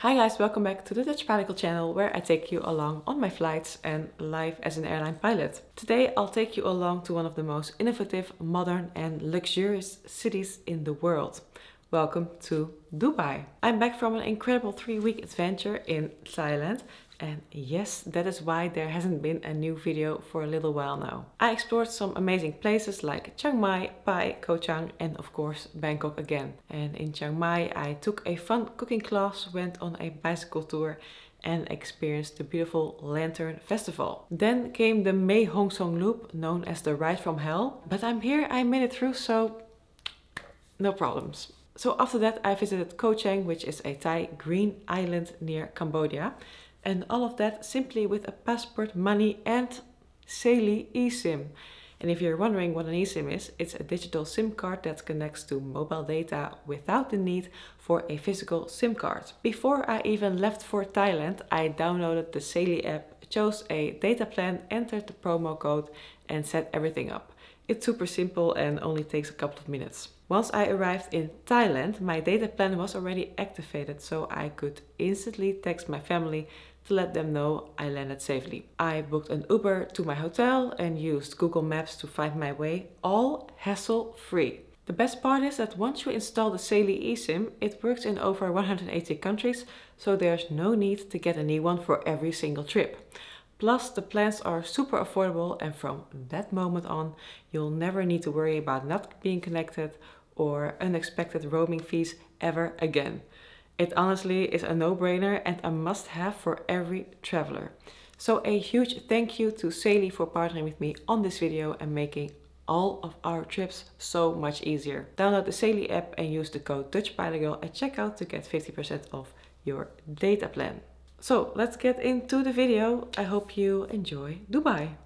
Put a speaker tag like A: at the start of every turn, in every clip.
A: Hi guys, welcome back to the DutchPilotGirl channel where I take you along on my flights and life as an airline pilot. Today I'll take you along to one of the most innovative, modern and luxurious cities in the world. Welcome to Dubai. I'm back from an incredible 3-week adventure in Thailand. And yes, that is why there hasn't been a new video for a little while now. I explored some amazing places like Chiang Mai, Pai, Koh Chang and of course Bangkok again. And in Chiang Mai I took a fun cooking class, went on a bicycle tour and experienced the beautiful Lantern Festival. Then came the Mae Hong Son Loop, known as the Ride from Hell. But I'm here, I made it through, so no problems. So after that I visited Koh Chang, which is a Thai green island near Cambodia. And all of that simply with a passport, money and Saily eSIM. And if you're wondering what an eSIM is, it's a digital SIM card that connects to mobile data without the need for a physical SIM card. Before I even left for Thailand, I downloaded the Saily app, chose a data plan, entered the promo code and set everything up. It's super simple and only takes a couple of minutes. Once I arrived in Thailand, my data plan was already activated, so I could instantly text my family to let them know I landed safely. I booked an Uber to my hotel and used Google Maps to find my way, all hassle-free. The best part is that once you install the Saily eSIM, it works in over 180 countries, so there's no need to get a new one for every single trip. Plus, the plans are super affordable and from that moment on, you'll never need to worry about not being connected or unexpected roaming fees ever again. It honestly is a no-brainer and a must-have for every traveler. So a huge thank you to Saily for partnering with me on this video and making all of our trips so much easier. Download the Saily app and use the code DutchPilotGirl at checkout to get 50% off your data plan. So let's get into the video. I hope you enjoy Dubai.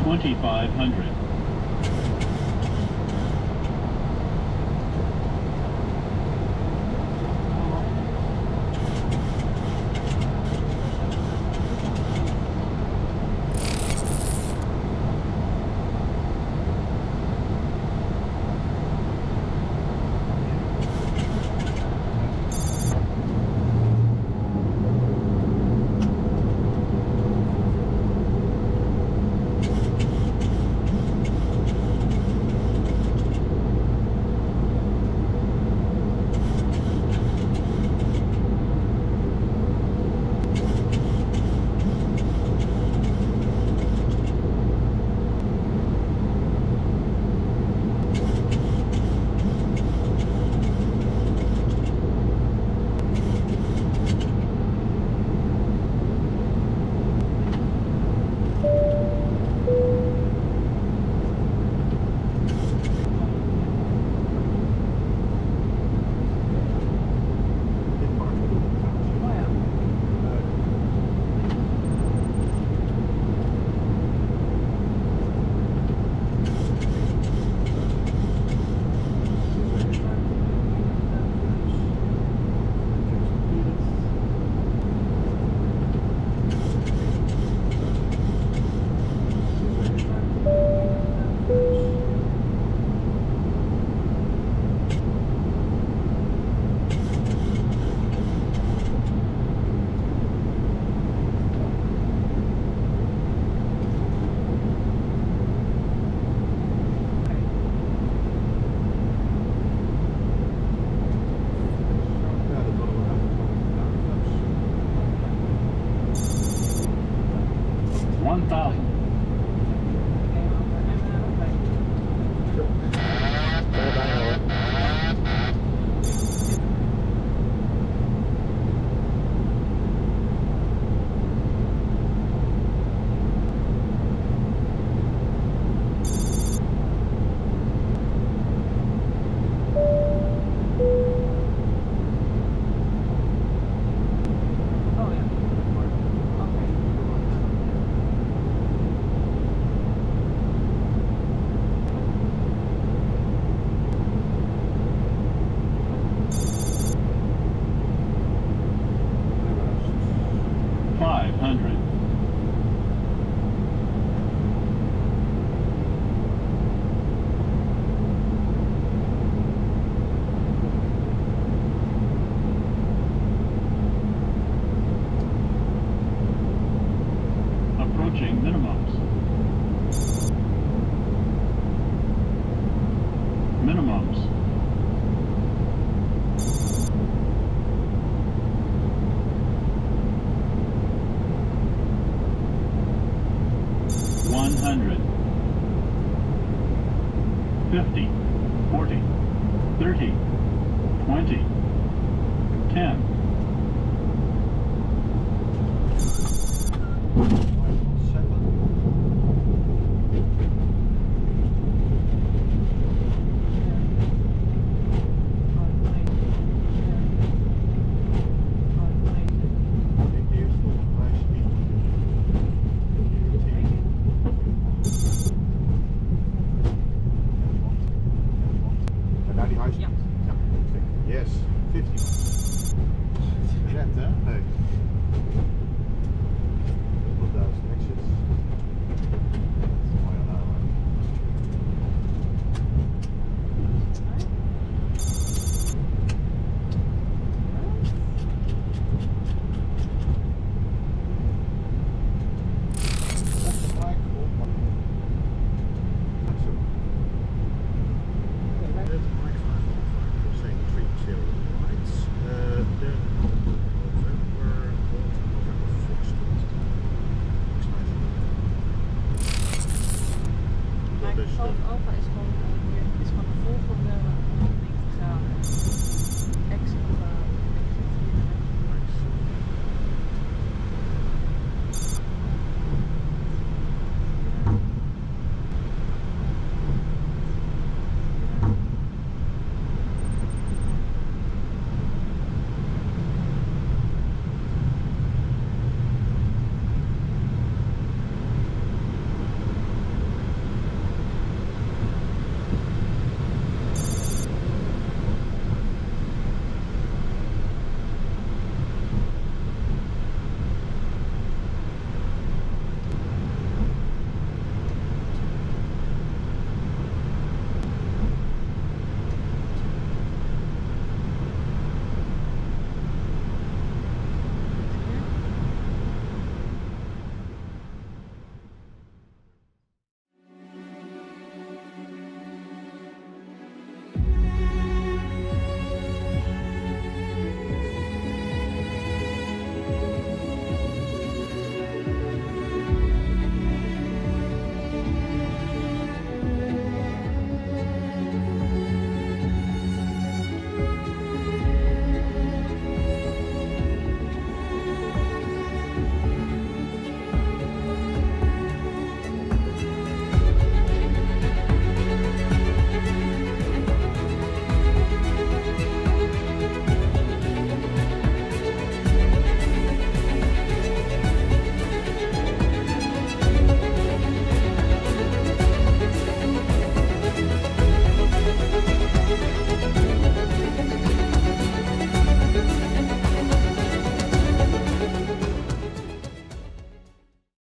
B: 2500.
C: Alpha is gewoon de volgende 90 graden. Exit